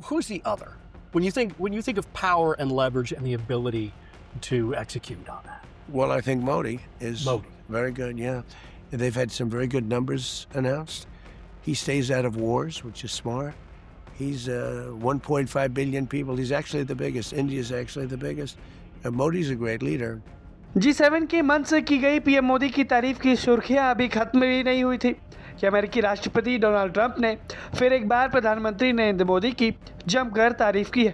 Who's the other? When you think of power and leverage and the ability to execute on that. Well, I think Modi is Modi. very good, yeah. They've had some very good numbers announced. He stays out of wars, which is smart. He's 1.5 billion people. He's actually the biggest. India's actually the biggest. Modi's a great leader. G7 के मंच से की गई PM Modi की तारीफ की सुर्खियां अभी खत्म भी नहीं हुई थी कि अमेरिकी राष्ट्रपति डोनाल्ड ट्रंप ने फिर एक बार प्रधानमंत्री नरेंद्र मोदी की जमकर तारीफ की है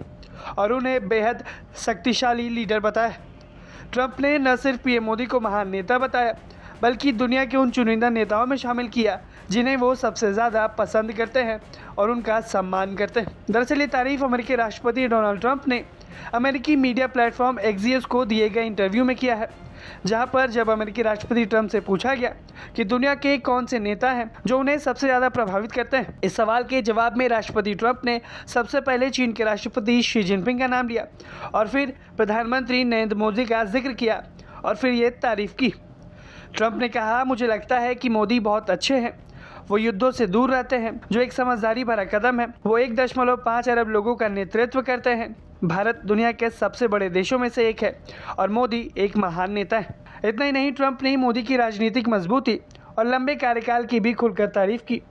और उन्हें बेहद शक्तिशाली लीडर बताया। ट्रंप ने न सिर्फ पीएम मोदी को महान नेता बताया बल्कि दुनिया के उन चुनिंदा नेताओं में शामिल किया जिन्हें वो सबसे ज़्यादा पसंद करते हैं और उनका सम्मान करते हैं। दरअसल ये तारीफ अमेरिकी राष्ट्रपति डोनाल्ड ट्रंप ने अमेरिकी मीडिया प्लेटफॉर्म एक्सियस को दिए गए इंटरव्यू में किया है, जहां पर जब अमेरिकी राष्ट्रपति ट्रंप से पूछा गया कि दुनिया के कौन से नेता हैं जो उन्हें सबसे ज़्यादा प्रभावित करते हैं, इस सवाल के जवाब में राष्ट्रपति ट्रंप ने सबसे पहले चीन के राष्ट्रपति शी जिनपिंग का नाम लिया और फिर प्रधानमंत्री नरेंद्र मोदी का जिक्र किया और फिर ये तारीफ की। ट्रंप ने कहा, मुझे लगता है कि मोदी बहुत अच्छे हैं, वो युद्धों से दूर रहते हैं जो एक समझदारी भरा कदम है। वो 1.5 अरब लोगों का नेतृत्व करते हैं। भारत दुनिया के सबसे बड़े देशों में से एक है और मोदी एक महान नेता है। इतना ही नहीं, ट्रंप ने मोदी की राजनीतिक मजबूती और लंबे कार्यकाल की भी खुलकर तारीफ की।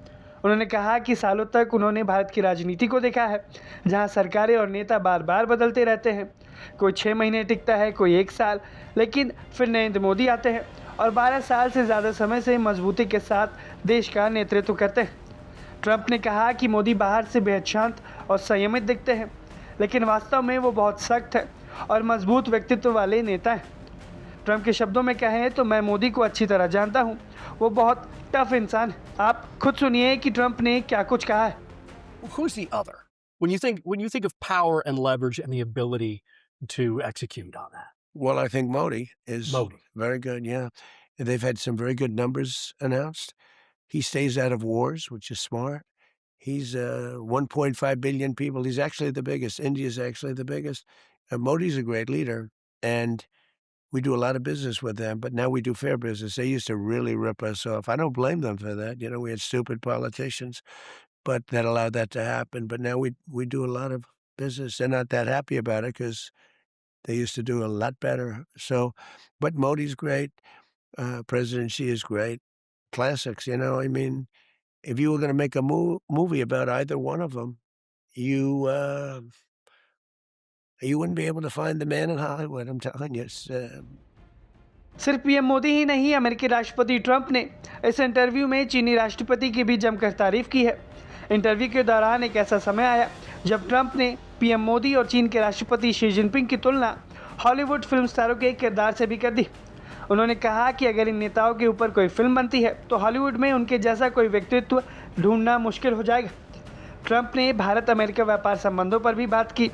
उन्होंने कहा कि सालों तक उन्होंने भारत की राजनीति को देखा है, जहां सरकारें और नेता बार बार बदलते रहते हैं। कोई 6 महीने टिकता है, कोई 1 साल, लेकिन फिर नरेंद्र मोदी आते हैं और 12 साल से ज़्यादा समय से मजबूती के साथ देश का नेतृत्व करते हैं। ट्रंप ने कहा कि मोदी बाहर से बेहद शांत और संयमित दिखते हैं, लेकिन वास्तव में वो बहुत सख्त है और मजबूत व्यक्तित्व वाले नेता हैं। ट्रंप के शब्दों में कहें तो मैं मोदी को अच्छी तरह जानता हूं, वो बहुत टफ इंसान है। आप खुद सुनिए कि ट्रंप ने क्या कुछ कहा है। Who's the other? When you think of power and leverage and the ability to execute on that. Well, I think Modi is Modi. very good, yeah. They've had some very good numbers announced. He stays out of wars, which is smart. He's 1.5 billion people. He's actually the biggest. India's actually the biggest. Modi's a great leader, and we do a lot of business with them, but now we do fair business. They used to really rip us off. I don't blame them for that. You know, we had stupid politicians, but that allowed that to happen. But now we do a lot of business. They're not that happy about it because they used to do a lot better. So, but Modi's great. President Xi is great. Classics, you know, I mean, if you were going to make a movie about either one of them, you wouldn't be able to find the man in Hollywood. I'm telling you. सिर्फ PM Modi ही नहीं, अमेरिकी राष्ट्रपति Trump ने इस interview में चीनी राष्ट्रपति की भी जमकर तारीफ की है। इंटरव्यू के दौरान एक ऐसा समय आया जब ट्रंप ने पीएम मोदी और चीन के राष्ट्रपति शी जिनपिंग की तुलना हॉलीवुड फिल्म स्टारों के किरदार से भी कर दी। उन्होंने कहा कि अगर इन नेताओं के ऊपर कोई फिल्म बनती है तो हॉलीवुड में उनके जैसा कोई व्यक्तित्व ढूंढना मुश्किल हो जाएगा। ट्रंप ने भारत अमेरिका व्यापार संबंधों पर भी बात की,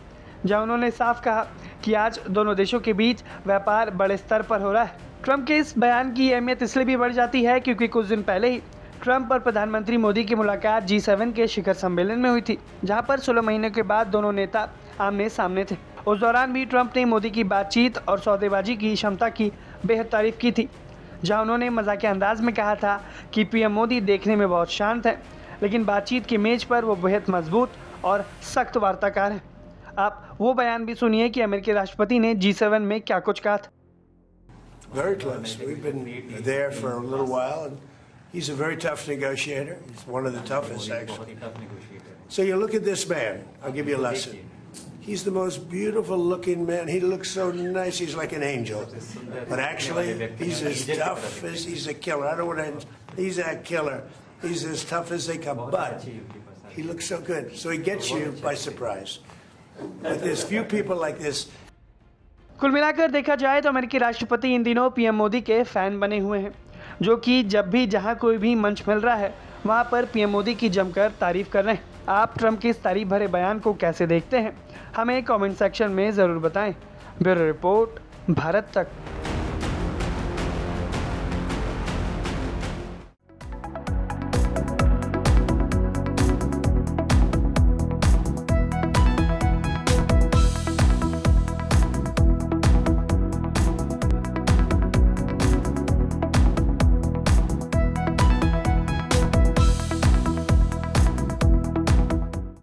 जहां उन्होंने साफ कहा कि आज दोनों देशों के बीच व्यापार बड़े स्तर पर हो रहा है। ट्रंप के इस बयान की अहमियत इसलिए भी बढ़ जाती है क्योंकि कुछ दिन पहले ही ट्रंप और प्रधानमंत्री मोदी की मुलाकात G7 के शिखर सम्मेलन में हुई थी, जहां पर 16 महीने के बाद दोनों नेता आमने सामने थे। उस दौरान भी ट्रंप ने मोदी की बातचीत और सौदेबाजी की क्षमता की बेहद तारीफ की थी, जहां उन्होंने मजाकिया अंदाज में कहा था कि पीएम मोदी देखने में बहुत शांत हैं, लेकिन बातचीत की मेज पर वो बेहद मजबूत और सख्त वार्ताकार हैं। आप वो बयान भी सुनिए कि अमेरिकी राष्ट्रपति ने G7 में क्या कुछ कहा था। Very close. We've been there for a little while, and he's a very tough negotiator. He's one of the toughest, actually. So you look at this man. I'll give you a lesson. He's the most beautiful looking man. He looks so nice. He's like an angel. But actually, he's as tough as he's a killer. I don't want to, he's a killer. He's as tough as they come. But he looks so good. So he gets you by surprise. But there's few people like this. कुल मिलाकर देखा जाए तो अमेरिकी राष्ट्रपति इन दिनों PM Modi के fan बने हुए हैं, जो कि जब भी जहां कोई भी मंच मिल रहा है वहां पर पीएम मोदी की जमकर तारीफ कर रहे हैं। आप ट्रंप के इस तारीफ भरे बयान को कैसे देखते हैं, हमें कमेंट सेक्शन में ज़रूर बताएं। ब्यूरो रिपोर्ट, भारत तक।